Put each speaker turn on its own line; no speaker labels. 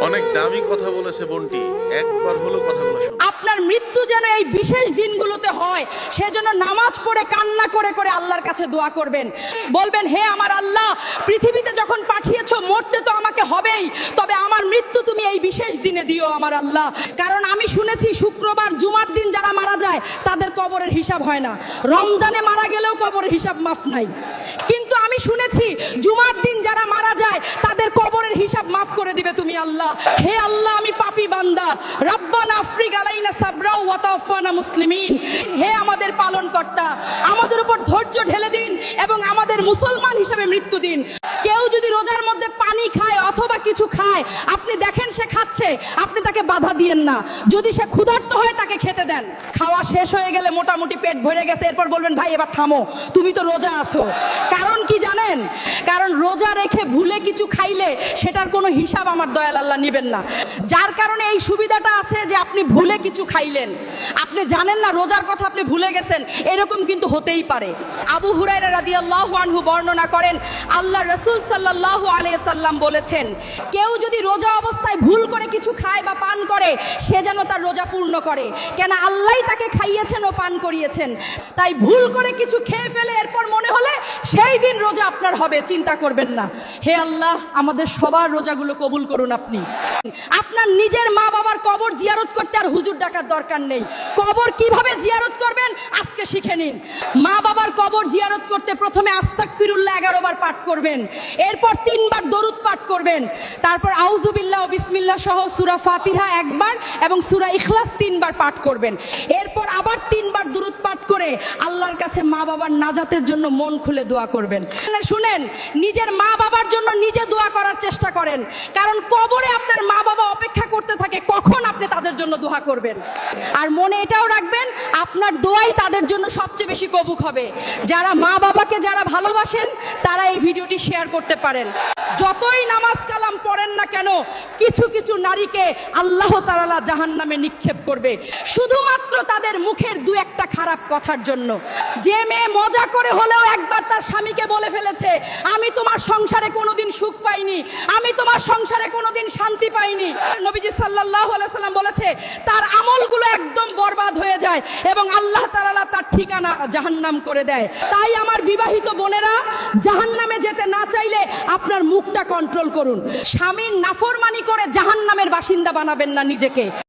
অনেক দামি কথা বলেছে বোনটি, একবার হলো কথাগুলো শুনুন।
আপনার মৃত্যু যেন এই বিশেষ দিনগুলোতে হয়, সেজন্য নামাজ পড়ে কান্না করে করে আল্লাহর কাছে দোয়া করবেন। বলবেন, হে আমার আল্লাহ, পৃথিবীতে যখন পাঠিয়েছো মরতে তো আমাকে হবেই, তবে আমার মৃত্যু তুমি এই বিশেষ দিনে দিও আমার আল্লাহ। কারণ আমি শুনেছি শুক্রবার জুমার দিন যারা মারা যায় তাদের কবরের হিসাব হয় না, রমজানে মারা গেলেও কবরের হিসাব মাফ নাই। কিন্তু আমি শুনেছি জুমার দিন যারা মারা যায় তাদের কবরের হিসাব মাফ করে দিবে তুমি আল্লাহ। হে আল্লাহ, আমি পাপী বান্দা, রাব্বানা আফরিগ আলাইনা সাবরা ওয়া তাওফানা মুসলিমিন। হে আমাদের পালনকর্তা, আমাদের উপর ধৈর্য ঢেলে দিন এবং আমাদের মুসলমান হিসেবে মৃত্যু দিন। কেউ যদি রোজার মধ্যে পানি খায় অথবা কিছু খায়, আপনি দেখেন সে খাচ্ছে, আপনি তাকে বাধা দিয়েন না। যদি সে ক্ষুধার্ত হয় তাকে খেতে দেন। খাওয়া শেষ হয়ে গেলে মোটামুটি পেট ভরে গেছে, এরপর বলবেন, ভাই এবার থামো, তুমি তো রোজা আছো। কারণ কি জানেন? কারণ রোজা রেখে ভুলে কিছু খাইলে সেটার কোনো হিসাব আমার দয়াল আল্লাহ নেবেন না। যার কারণে এই সুবিধাটা আছে যে আপনি ভুলে কিছু খাইলেন, আপনি জানেন না রোজার কথা আপনি ভুলে গেছেন, এরকম কিন্তু হতেই পারে। আবু হুরায়রা রাদিয়াল্লাহু আনহু বর্ণনা করেন, আল্লাহ রাসূল সাল্লাল্লাহু আলাইহি সাল্লাম বলেছেন, কেউ যদি রোজা অবস্থায় ভুল করে কিছু খায় বা পান করে, সে যেন তার রোজা পূর্ণ করে, কেন আল্লাহই তাকে খাইয়েছেন ও পান করিয়েছেন। তাই ভুল করে কিছু খেয়ে ফেলে এরপর মনে হলে সেই দিন রোজা আপনার হবে, চিন্তা করবেন না। হে আল্লাহ, আমাদের সবার রোজাগুলো কবুল করুন আপনি। আপনার নিজের মা বাবার কবর জিয়ারত করতে আর হুজুর ডাকার দরকার নেই। কবর কিভাবে জিয়ারত করবেন আজকে শিখে নিন। মা বাবার কবর জিয়ারত করতে প্রথমে আস্তাগফিরুল্লাহ 11 বার পাঠ করবেন, এরপর 3 বার দরুদ পাঠ করবেন, তারপর আউযু বিল্লাহ ও বিসমিল্লাহ সহ সূরা ফাতিহা 1 বার এবং সূরা ইখলাস 3 বার পাঠ করবেন। এরপর আবার 3 বার দরুদ পাঠ করে আল্লাহর কাছে মা বাবার নাজাতের জন্য মন খুলে দোয়া করবেন। শুনেন, নিজের মা বাবার জন্য নিজে দোয়া করার চেষ্টা করেন, কারণ কবরে আপনার মা বাবা অপেক্ষা করতে থাকে কখন আপনি তাদের জন্য দোয়া করবেন। আর মনে এটাও রাখবেন, আপনার দোয়াই তাদের জন্য সবচেয়ে বেশি কবুল হবে। যারা মা বাবাকে যারা ভালোবাসেন তারা এই ভিডিওটি শেয়ার করতে পারেন। যতই নামাজ কালাম পড়েন না কেন, কিছু কিছু নারীকে আল্লাহ তাআলা জাহান্নামে নিক্ষেপ করবে, শুধুমাত্র তাদের মুখের 2-1টা খারাপ কথার জন্য। যে মেয়ে মজা করে হলেও একবার তার স্বামীকে বলে ফেলেছে, আমি তোমার সংসারে কোনোদিন সুখ পাইনি, আমি তোমার সংসারে কোনোদিন শান্তি পাইনি, নবীজি সাল্লাল্লাহু আলাইহি সাল্লাম বলেছে তার আমলগুলো একদম বরবাদ হয়ে যায় এবং আল্লাহ তাআলা তার ঠিকানা জাহান্নাম করে দেয়। তাই আমার বিবাহিত বোনেরা, জাহান্নামে যেতে না চাইলে আপনার মুখটা কন্ট্রোল করুন। স্বামীর নাফরমানি করে জাহান্নামের বাসিন্দা বানাবেন না নিজেকে।